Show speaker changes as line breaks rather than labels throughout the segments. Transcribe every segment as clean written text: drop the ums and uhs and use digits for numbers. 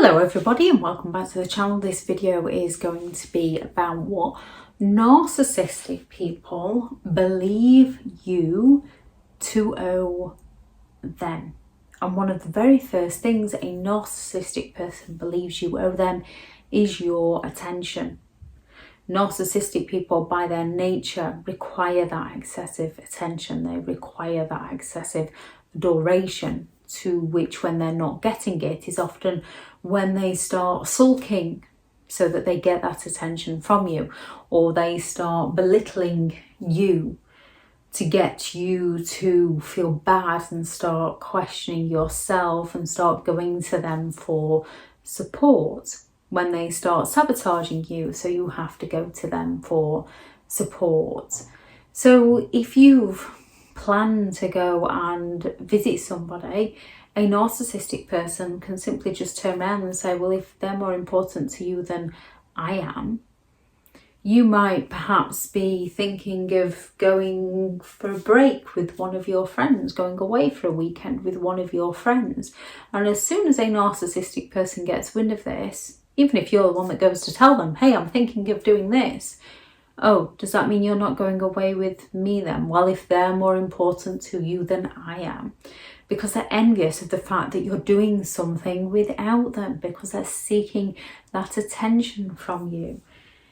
Hello everybody and welcome back to the channel. This video is going to be about what narcissistic people believe you to owe them. And one of the very first things a narcissistic person believes you owe them is your attention. Narcissistic people by their nature require that excessive attention. They require that excessive adoration, to which when they're not getting it is often when they start sulking so that they get that attention from you, or they start belittling you to get you to feel bad and start questioning yourself and start going to them for support, when they start sabotaging you so you have to go to them for support. So if you've plan to go and visit somebody, a narcissistic person can simply just turn around and say, well, if they're more important to you than I am, you might perhaps be thinking of going for a break with one of your friends, going away for a weekend with one of your friends. And as soon as a narcissistic person gets wind of this, even if you're the one that goes to tell them, hey, I'm thinking of doing this, oh, does that mean you're not going away with me then? Well, if they're more important to you than I am. Because they're envious of the fact that you're doing something without them, because they're seeking that attention from you.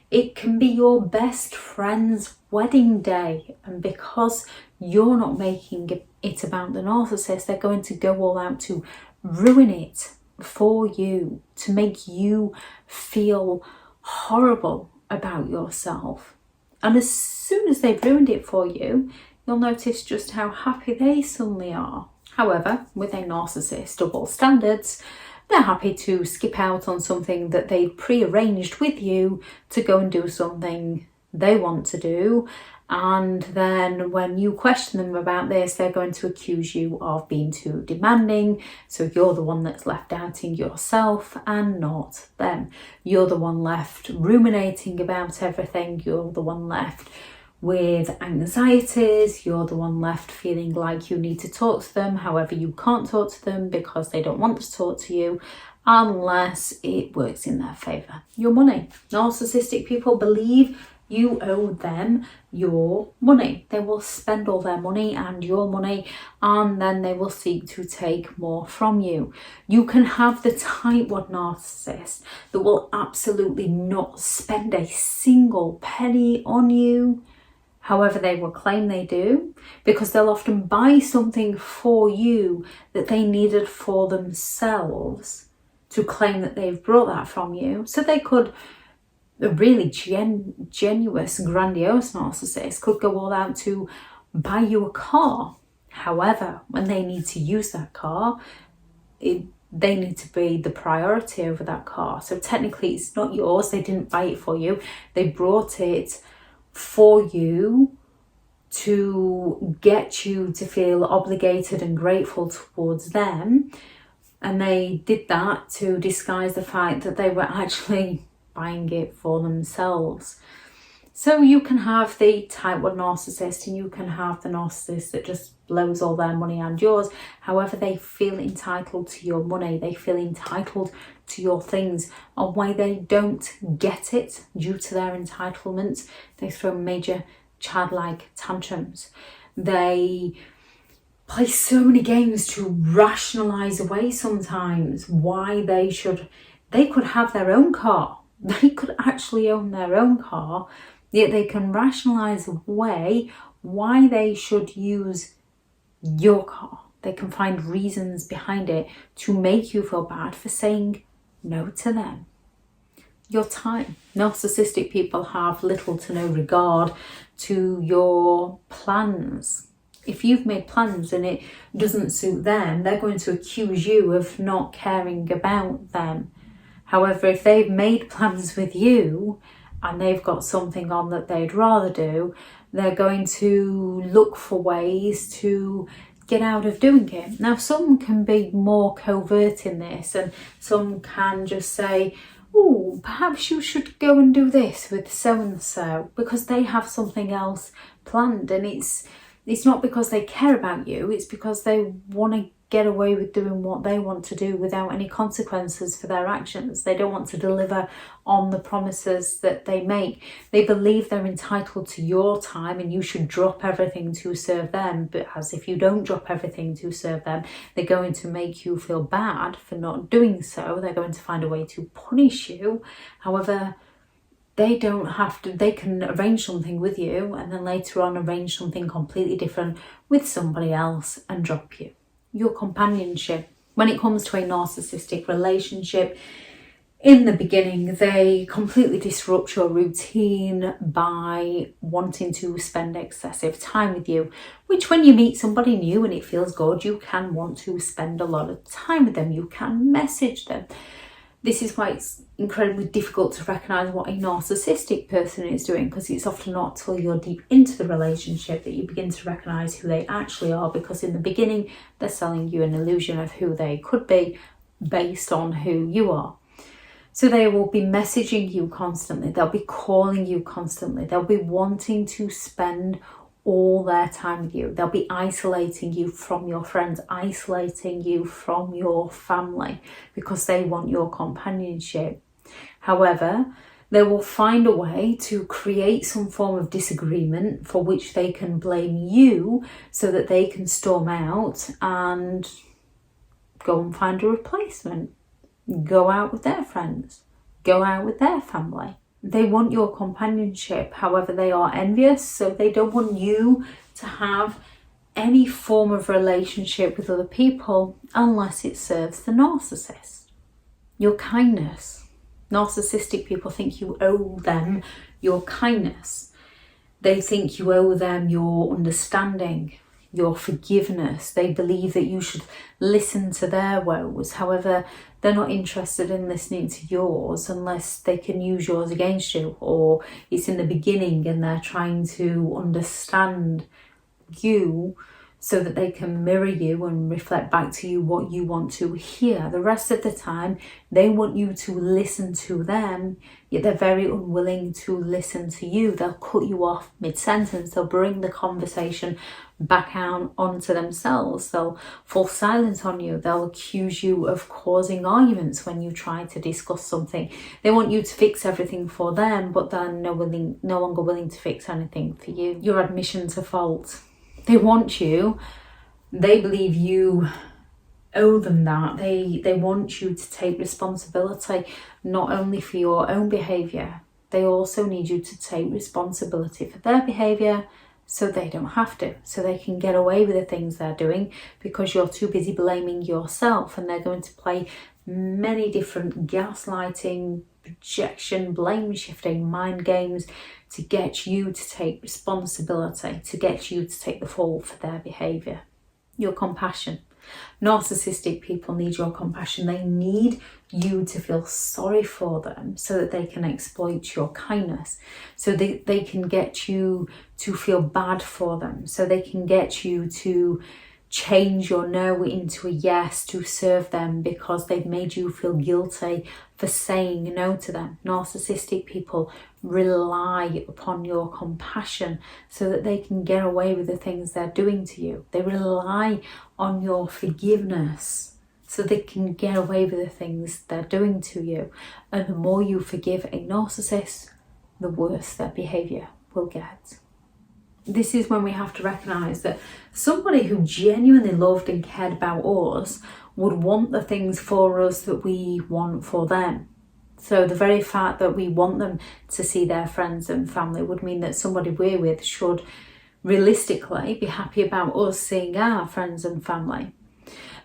It can be your best friend's wedding day, and because you're not making it about the narcissist, they're going to go all out to ruin it for you, to make you feel horrible about yourself. And as soon as they've ruined it for you, you'll notice just how happy they suddenly are. However, with a narcissist of all standards, they're happy to skip out on something that they've pre-arranged with you to go and do something they want to do. And then when you question them about this, they're going to accuse you of being too demanding. So you're the one that's left doubting yourself and not them. You're the one left ruminating about everything. You're the one left with anxieties. You're the one left feeling like you need to talk to them. However, you can't talk to them because they don't want to talk to you unless it works in their favour. Your money. Narcissistic people believe you owe them your money. They will spend all their money and your money, and then they will seek to take more from you. You can have the type 1 narcissist that will absolutely not spend a single penny on you. However, they will claim they do, because they'll often buy something for you that they needed for themselves to claim that they've brought that from you. So they could, a really genuine, grandiose narcissist could go all out to buy you a car. However, when they need to use that car, they need to be the priority over that car. So technically it's not yours. They didn't buy it for you. They brought it for you to get you to feel obligated and grateful towards them. And they did that to disguise the fact that they were actually buying it for themselves. So you can have the type 1 narcissist, and you can have the narcissist that just blows all their money and yours. However, they feel entitled to your money. They feel entitled to your things. And when they don't get it due to their entitlement, they throw major childlike tantrums. They play so many games to rationalize away sometimes why they could have their own car. They could actually own their own car, yet they can rationalize away why they should use your car. They can find reasons behind it to make you feel bad for saying no to them. Your time. Narcissistic people have little to no regard to your plans. If you've made plans and it doesn't suit them, they're going to accuse you of not caring about them. However, if they've made plans with you and they've got something on that they'd rather do, they're going to look for ways to get out of doing it. Now, some can be more covert in this, and some can just say, oh, perhaps you should go and do this with so-and-so, because they have something else planned. And it's not because they care about you, it's because they want to get away with doing what they want to do without any consequences for their actions. They don't want to deliver on the promises that they make. They believe they're entitled to your time and you should drop everything to serve them, but as if you don't drop everything to serve them, they're going to make you feel bad for not doing so. They're going to find a way to punish you. However, they don't have to, they can arrange something with you and then later on arrange something completely different with somebody else and drop you. Your companionship. When it comes to a narcissistic relationship, in the beginning, they completely disrupt your routine by wanting to spend excessive time with you, which when you meet somebody new and it feels good, you can want to spend a lot of time with them. You can message them. This is why it's incredibly difficult to recognise what a narcissistic person is doing, because it's often not till you're deep into the relationship that you begin to recognise who they actually are, because in the beginning they're selling you an illusion of who they could be based on who you are. So they will be messaging you constantly, they'll be calling you constantly, they'll be wanting to spend all their time with you. They'll be isolating you from your friends, isolating you from your family because they want your companionship. However, they will find a way to create some form of disagreement for which they can blame you so that they can storm out and go and find a replacement, go out with their friends, go out with their family. They want your companionship, however they are envious, so they don't want you to have any form of relationship with other people unless it serves the narcissist. Your kindness. Narcissistic people think you owe them your kindness. They think you owe them your understanding, your forgiveness. They believe that you should listen to their woes. However, they're not interested in listening to yours unless they can use yours against you, or it's in the beginning and they're trying to understand you so that they can mirror you and reflect back to you what you want to hear. The rest of the time, they want you to listen to them, yet they're very unwilling to listen to you. They'll cut you off mid-sentence. They'll bring the conversation back out onto themselves. They'll fall silent on you. They'll accuse you of causing arguments when you try to discuss something. They want you to fix everything for them, but they're no longer willing to fix anything for you. Your admission to fault. They want you, they believe you owe them that. They want you to take responsibility not only for your own behaviour, they also need you to take responsibility for their behaviour so they don't have to, so they can get away with the things they're doing because you're too busy blaming yourself, and they're going to play many different gaslighting, projection, blame shifting, mind games to get you to take responsibility, to get you to take the fall for their behaviour. Your compassion. Narcissistic people need your compassion. They need you to feel sorry for them so that they can exploit your kindness, so they can get you to feel bad for them, so they can get you to change your no into a yes to serve them because they've made you feel guilty for saying no to them. Narcissistic people rely upon your compassion so that they can get away with the things they're doing to you. They rely on your forgiveness so they can get away with the things they're doing to you. And the more you forgive a narcissist, the worse their behaviour will get. This is when we have to recognise that somebody who genuinely loved and cared about us would want the things for us that we want for them. So the very fact that we want them to see their friends and family would mean that somebody we're with should realistically be happy about us seeing our friends and family.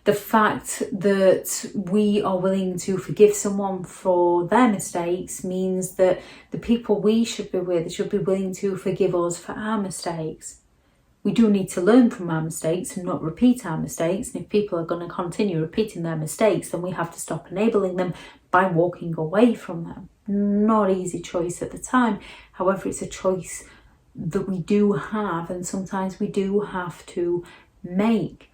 The fact that we are willing to forgive someone for their mistakes means that the people we should be with should be willing to forgive us for our mistakes. We do need to learn from our mistakes and not repeat our mistakes. And if people are going to continue repeating their mistakes, then we have to stop enabling them by walking away from them. Not an easy choice at the time. However, it's a choice that we do have, and sometimes we do have to make,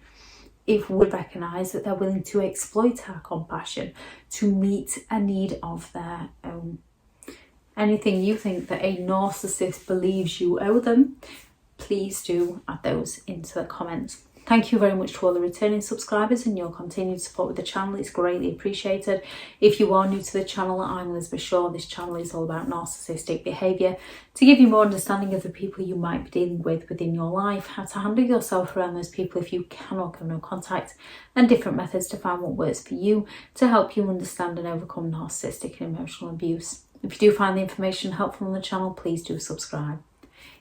if we recognise that they're willing to exploit our compassion to meet a need of their own. Anything you think that a narcissist believes you owe them, please do add those into the comments. Thank you very much to all the returning subscribers and your continued support with the channel. It's greatly appreciated. If you are new to the channel, I'm Elizabeth Shaw. This channel is all about narcissistic behaviour to give you more understanding of the people you might be dealing with within your life, how to handle yourself around those people if you cannot come no contact, and different methods to find what works for you to help you understand and overcome narcissistic and emotional abuse. If you do find the information helpful on the channel, please do subscribe.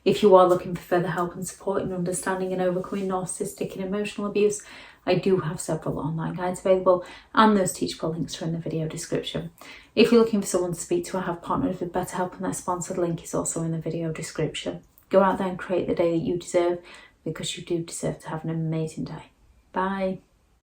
If you are looking for further help and support in understanding and overcoming narcissistic and emotional abuse, I do have several online guides available, and those teachable links are in the video description. If you're looking for someone to speak to, I have partnered with BetterHelp, and their sponsored link is also in the video description. Go out there and create the day that you deserve, because you do deserve to have an amazing day. Bye.